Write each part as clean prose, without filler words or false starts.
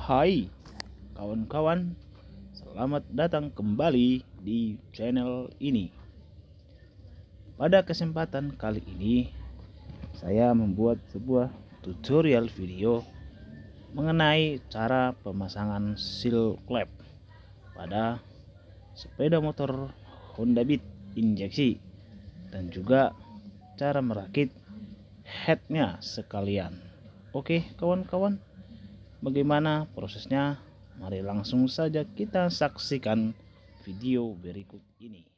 Hai kawan-kawan, selamat datang kembali di channel ini. Pada kesempatan kali ini, saya membuat sebuah tutorial video mengenai cara pemasangan seal KLEP pada sepeda motor Honda Beat Injeksi dan juga cara merakit headnya sekalian. Oke kawan-kawan, bagaimana prosesnya? Mari langsung saja kita saksikan video berikut ini.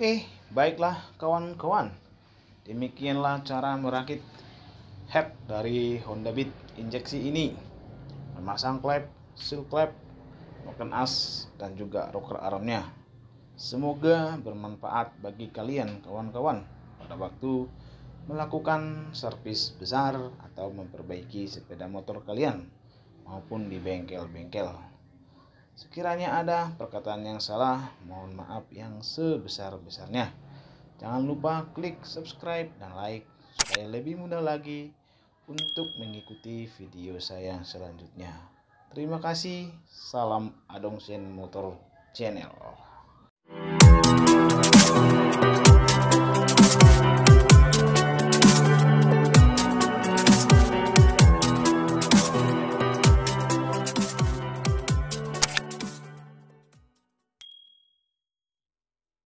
Oke, baiklah kawan-kawan. Demikianlah cara merakit head dari Honda Beat Injeksi ini. Memasang klep, seal klep, noken as, dan juga rocker armnya. Semoga bermanfaat bagi kalian kawan-kawan pada waktu melakukan servis besar atau memperbaiki sepeda motor kalian maupun di bengkel-bengkel. Sekiranya ada perkataan yang salah, mohon maaf yang sebesar-besarnya. Jangan lupa klik subscribe dan like supaya lebih mudah lagi untuk mengikuti video saya selanjutnya. Terima kasih. Salam Adongsen Motor Channel.